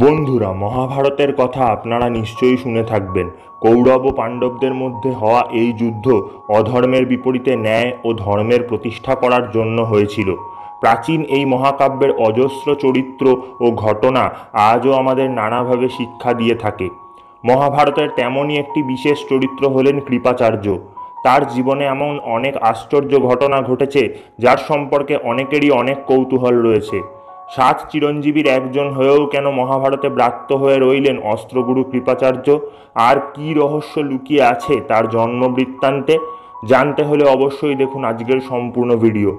বন্ধুরা, মহাভারতের কথা আপনারা নিশ্চয়ই শুনে থাকবেন। কৌরব ও পাণ্ডবদের মধ্যে হওয়া এই যুদ্ধ অধর্মের বিপরীতে ন্যায় ও ধর্মের প্রতিষ্ঠা করার জন্য হয়েছিল। প্রাচীন এই মহাকাব্যের অজস্র চরিত্র ও ঘটনা আজও আমাদের নানাভাবে শিক্ষা দিয়ে থাকে। মহাভারতের তেমনই একটি বিশেষ চরিত্র হলেন কৃপাচার্য। তার জীবনে এমন অনেক আশ্চর্য ঘটনা ঘটেছে যার সম্পর্কে অনেকেরই অনেক কৌতূহল রয়েছে। 7 চিরঞ্জীবীর একজন হয়েও কেন মহাভারতে ব্রাত্য হয়ে রইলেন অস্ত্রগুরু কৃপাচার্য? আর কি রহস্য লুকিয়ে আছে তার জন্ম বৃত্তান্তে? জানতে হলে অবশ্যই দেখুন আজকের সম্পূর্ণ ভিডিও।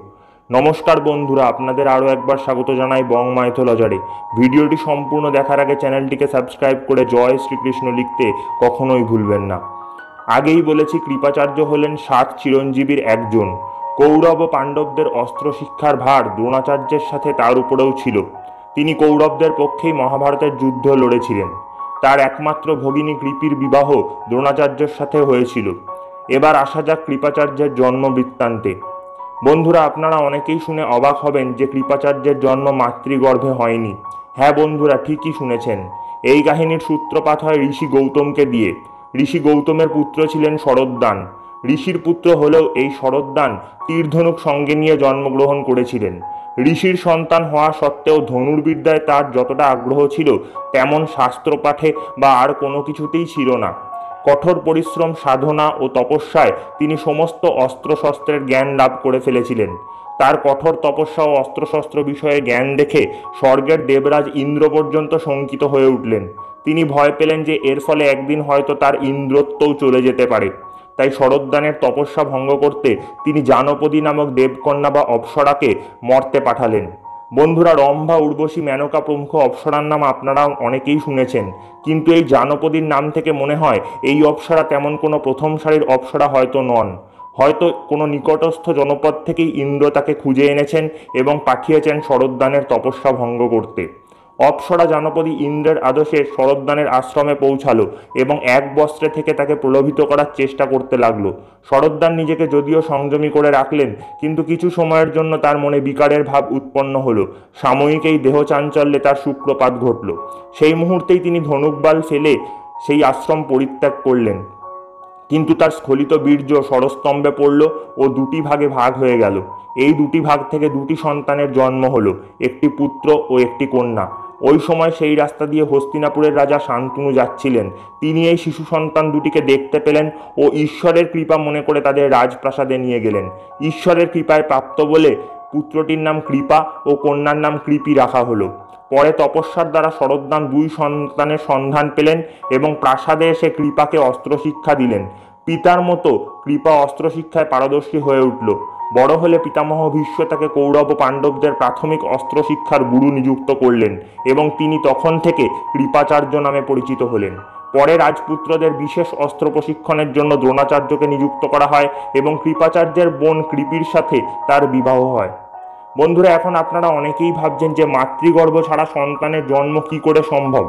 নমস্কার বন্ধুরা, আপনাদের আরও একবার স্বাগত জানাই বং মাইথোলজারে। ভিডিওটি সম্পূর্ণ দেখার আগে চ্যানেলটিকে সাবস্ক্রাইব করে জয় শ্রীকৃষ্ণ লিখতে কখনোই ভুলবেন না। আগেই বলেছি, কৃপাচার্য হলেন 7 চিরঞ্জীবীর একজন। কৌরব ও পাণ্ডবদের অস্ত্র শিক্ষার ভার দ্রোণাচার্যের সাথে তার উপরেও ছিল। তিনি কৌরবদের পক্ষেই মহাভারতের যুদ্ধ লড়েছিলেন। তার একমাত্র ভগিনী কৃপির বিবাহ দ্রোণাচার্যের সাথে হয়েছিল। এবার আসা যাক কৃপাচার্যের জন্ম বৃত্তান্তে। বন্ধুরা, আপনারা অনেকেই শুনে অবাক হবেন যে কৃপাচার্যের জন্ম মাতৃগর্ভে হয়নি। হ্যাঁ বন্ধুরা, ঠিকই শুনেছেন। এই কাহিনীর সূত্রপাত হয় ঋষি গৌতমকে দিয়ে। ঋষি গৌতমের পুত্র ছিলেন শরদ্দান। ঋষির পুত্র হলেও এই শরদ্দান তীরধনুক সঙ্গে নিয়ে জন্মগ্রহণ করেছিলেন। ঋষির সন্তান হওয়া সত্ত্বেও ধনুর্বিদ্যায় তার যতটা আগ্রহ ছিল তেমন শাস্ত্রপাঠে বা আর কোনো কিছুতেই ছিল না। কঠোর পরিশ্রম, সাধনা ও তপস্যায় তিনি সমস্ত অস্ত্রশস্ত্রের জ্ঞান লাভ করে ফেলেছিলেন। তার কঠোর তপস্যা ও অস্ত্রশস্ত্র বিষয়ে জ্ঞান দেখে স্বর্গের দেবরাজ ইন্দ্র পর্যন্ত শঙ্কিত হয়ে উঠলেন। তিনি ভয় পেলেন যে এর ফলে একদিন হয়তো তার ইন্দ্রত্বও চলে যেতে পারে। তাই শরদ্দানের তপস্যা ভঙ্গ করতে তিনি জানপদী নামক দেবকন্যা বা অপ্সরাকে মর্তে পাঠালেন। বন্ধুরা, রম্ভা, উর্বশী, মেনকা প্রমুখ অপ্সরার নাম আপনারা অনেকেই শুনেছেন, কিন্তু এই জানপদীর নাম থেকে মনে হয় এই অপ্সরা তেমন কোনো প্রথম সারির অপ্সরা হয়তো নন। হয়তো কোনো নিকটস্থ জনপদ থেকেই ইন্দ্র তাকে খুঁজে এনেছেন এবং পাঠিয়েছেন শরদ্দানের তপস্যা ভঙ্গ করতে। অপ্সরা জানপদী ইন্দ্রের আদেশে শরদ্দানের আশ্রমে পৌঁছালো এবং এক বস্ত্রে থেকে তাকে প্রলোভিত করার চেষ্টা করতে লাগলো। শরদ্দান নিজেকে যদিও সংযমী করে রাখলেন, কিন্তু কিছু সময়ের জন্য তার মনে বিকারের ভাব উৎপন্ন হলো। সাময়িক এই দেহ চাঞ্চল্যে তার সূত্রপাত ঘটল। সেই মুহূর্তেই তিনি ধনুকবাল ফেলে সেই আশ্রম পরিত্যাগ করলেন। কিন্তু তার স্খলিত বীর্য স্বরস্তম্ভে পড়ল ও দুটি ভাগে ভাগ হয়ে গেল। এই দুটি ভাগ থেকে দুটি সন্তানের জন্ম হলো, একটি পুত্র ও একটি কন্যা। ওই সময় সেই রাস্তা দিয়ে হস্তিনাপুরের রাজা শান্তনু যাচ্ছিলেন। তিনি এই শিশু সন্তান দুটিকে দেখতে পেলেন ও ঈশ্বরের কৃপা মনে করে তাদের রাজপ্রাসাদে নিয়ে গেলেন। ঈশ্বরের কৃপায় প্রাপ্ত বলে পুত্রটির নাম কৃপা ও কন্যার নাম কৃপি রাখা হলো। পরে তপস্যার দ্বারা শরদ্দান 2 সন্তানের সন্ধান পেলেন এবং প্রাসাদে এসে কৃপাকে অস্ত্রশিক্ষা দিলেন। পিতার মতো কৃপা অস্ত্রশিক্ষায় পারদর্শী হয়ে উঠল। বড় হলে পিতামহ ভীষ্ম তাকে কৌরব ও পাণ্ডবদের প্রাথমিক অস্ত্রশিক্ষার গুরু নিযুক্ত করলেন এবং তিনি তখন থেকে কৃপাচার্য নামে পরিচিত হলেন। পরে রাজপুত্রদের বিশেষ অস্ত্র প্রশিক্ষণের জন্য দ্রোণাচার্যকে নিযুক্ত করা হয় এবং কৃপাচার্যের বোন কৃপির সাথে তার বিবাহ হয়। বন্ধুরা, এখন আপনারা অনেকেই ভাবছেন যে মাতৃগর্ভ ছাড়া সন্তানের জন্ম কি করে সম্ভব।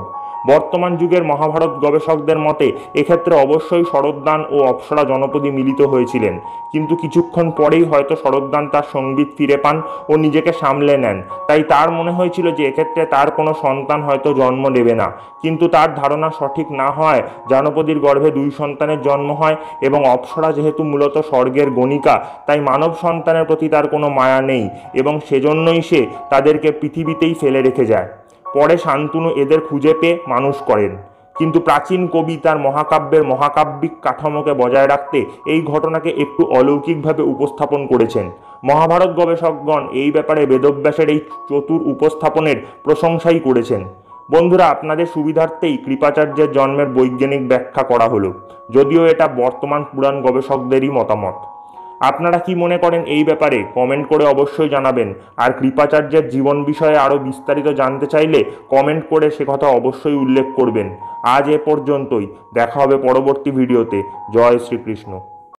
বর্তমান যুগের মহাভারত গবেষকদের মতে এক্ষেত্রে অবশ্যই শরদ্দান ও অপ্সরা জনপদী মিলিত হয়েছিলেন, কিন্তু কিছুক্ষণ পরেই হয়তো শরদ্দান তার সঙ্গীত ফিরে পান ও নিজেকে সামলে নেন। তাই তার মনে হয়েছিল যে এক্ষেত্রে তার কোনো সন্তান হয়তো জন্ম নেবে না। কিন্তু তার ধারণা সঠিক না হয় জানপদীর গর্ভে 2 সন্তানের জন্ম হয় এবং অপ্সরা যেহেতু মূলত স্বর্গের গণিকা, তাই মানব সন্তানের প্রতি তার কোনো মায়া নেই এবং সেজন্যই সে তাদেরকে পৃথিবীতেই ফেলে রেখে যায়। পরে শান্তনু এদের খুঁজে পেয়ে মানুষ করেন। কিন্তু প্রাচীন কবি তার মহাকাব্যের মহাকাব্যিক কাঠামোকে বজায় রাখতে এই ঘটনাকে একটু অলৌকিকভাবে উপস্থাপন করেছেন। মহাভারত গবেষকগণ এই ব্যাপারে বেদব্যাসের এই চতুর উপস্থাপনের প্রশংসাই করেছেন। বন্ধুরা, আপনাদের সুবিধার্থেই কৃপাচার্যের জন্মের বৈজ্ঞানিক ব্যাখ্যা করা হলো, যদিও এটা বর্তমান পুরাণ গবেষকদেরই মতামত। আপনারা কি মনে করেন এই ব্যাপারে কমেন্ট করে অবশ্যই জানাবেন। আর কৃপাচার্যের জীবন বিষয়ে আরও বিস্তারিত জানতে চাইলে কমেন্ট করে সে কথা অবশ্যই উল্লেখ করবেন। আজ এ পর্যন্তই, দেখা হবে পরবর্তী ভিডিওতে। জয় শ্রীকৃষ্ণ।